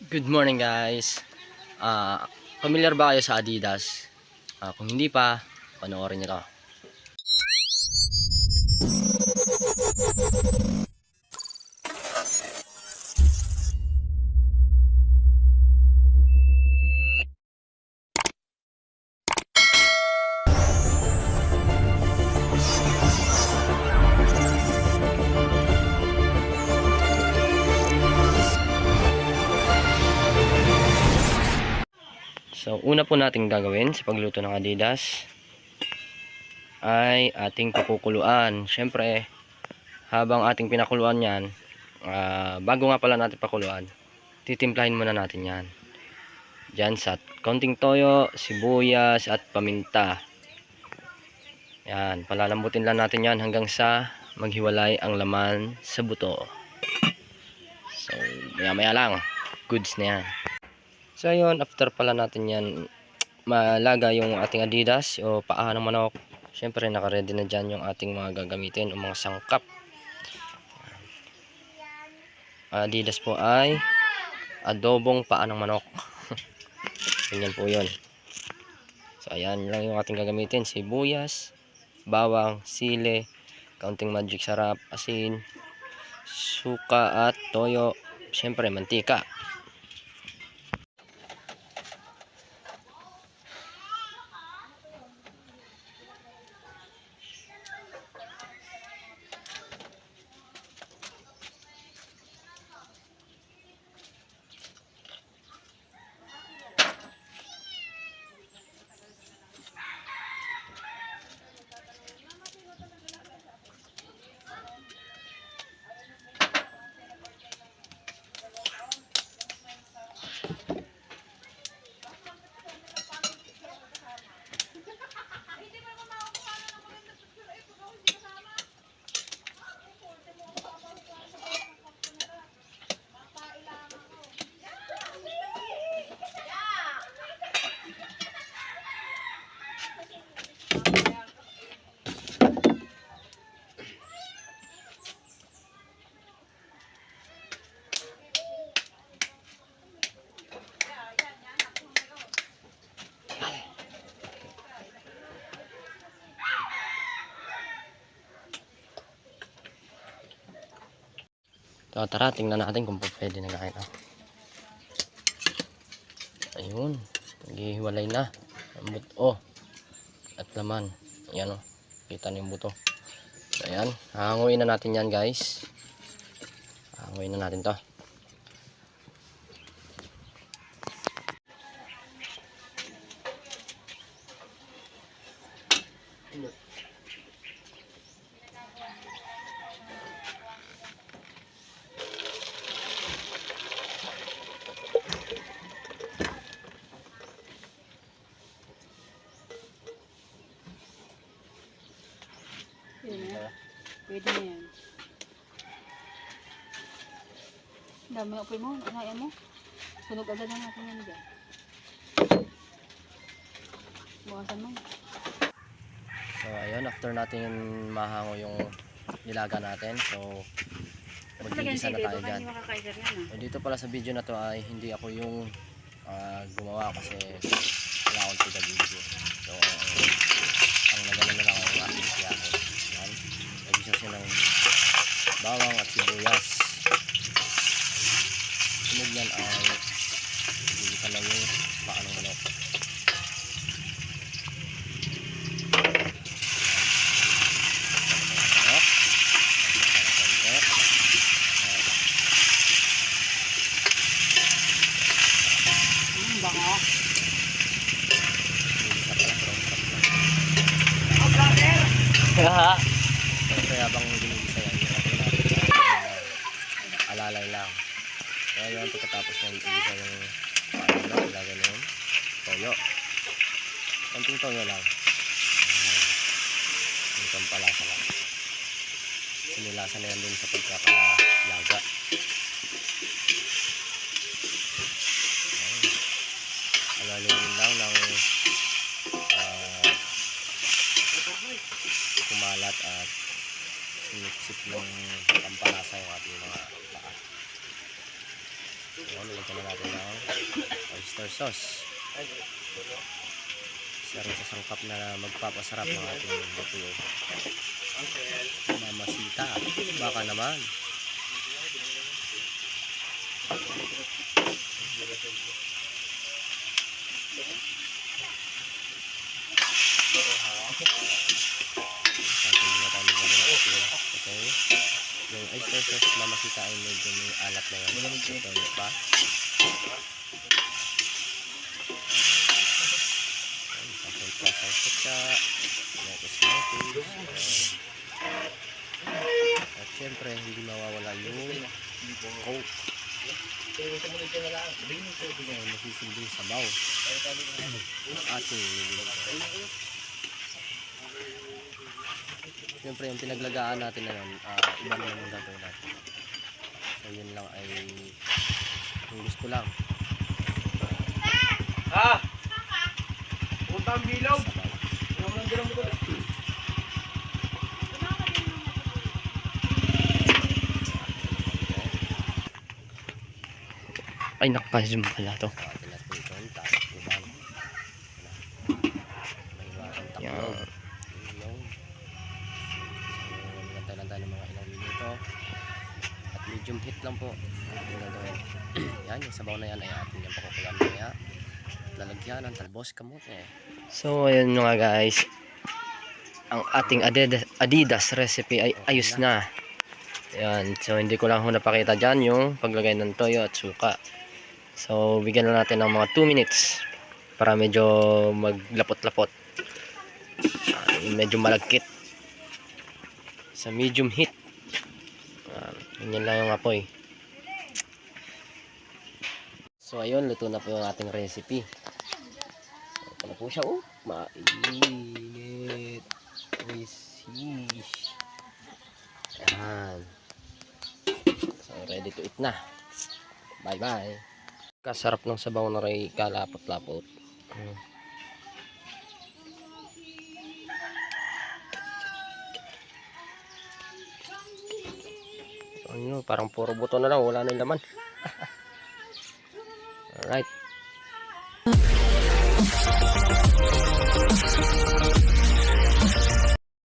Good morning guys. Familiar ba kayo sa Adidas? Kung hindi pa, panoorin nyo to. So una po nating gagawin sa pagluto ng Adidas ay ating pakukuluan. Syempre, habang ating pinakuluan yan, bago nga pala natin pakuluan, titimplahin muna natin yan. Diyan sa konting toyo, sibuyas at paminta. Yan, palalambutin lang natin yan hanggang sa maghiwalay ang laman sa buto. So, maya lang, goods na yan. So ayun, after pala natin yan malaga yung ating Adidas o paa ng manok, syempre naka-ready na dyan yung ating mga gagamitin o mga sangkap. Adidas po ay adobong paa ng manok. Ganyan po yun. So ayan lang yung ating gagamitin: sibuyas, bawang, sili, kaunting magic sarap, asin, suka at toyo, syempre mantika. So, tara, tingnan natin kung pwede na kain. Ayun, naghihiwalay na ang buto at laman. Ayan o, kita na yung buto. So, ayan, hahanguin na natin yan guys. Hahanguin na natin to. Pwede na yan. Dami na upoy mo, anaya mo. Sunog agad na natin yan dyan. Bukasan mo. So ayun, after natin mahango yung nilaga natin, so magigisa na tayo dyan. So, dito pala sa video na to ay hindi ako yung gumawa kasi wala akong tiga video. So ang nagano na lang ako ng ating siyahin. Yan, nagisa siya ng bawang at sibuyas. Sunod yan ay nagisa lang yung paa ng manok. Baka. Siyempre habang ginigisa yan, alalay lang. Kaya yun, pagkatapos nang igisa yung paano, ilagay na yung toyo. Konting toyo lang. Yung pampalasa lang. Sinilasa na yan din sa pagkakalaga. Alalawin lang ng kumalat at siniksip ng pampalasa yung ating mga paa. Ayan, lalagyan na natin ng oyster sauce. Isa rin sa sangkap na magpapasarap ng ating luto. Mamasita. Baka naman. Okay. Yung oyster sauce mamasita ay medyo may alat na yan. Ito yung pa. Tapos pasang kutsa. Lettuce lettuce. At syempre hindi mawawala yung coke. Masisinding sabaw. Ating niluluto. Siyempre yung pinaglagaan natin na yun, iba naman yung gagawin natin. So yun lang ay yung gusto lang. Utang bilog. Ay nakapasum pala to. Yan. Nagantay lang tayo ng mga ilang minuto. At medium heat lang po. Yan, yung sabaw na yan ay atin yung pakukulan mamaya. Lalagyan ng talbos kamote. So ayun nga guys. Ang ating Adidas recipe ay ayos na. Yan. So hindi ko lang napakita dyan yung paglagay ng toyo at suka. So bigyan na natin ng mga 2 minutes para medyo maglapot-lapot. Medyo malagkit sa medium heat. Ganyan lang yung apoy. So ayun, luto na po yung ating recipe. So, ito na po siya. Mainit. Ayan. So ready to eat na. Bye bye. Kasarap ng sabaw na rin kalapot-lapot. Ano, parang puro buto na lang, wala na yung laman. Alright.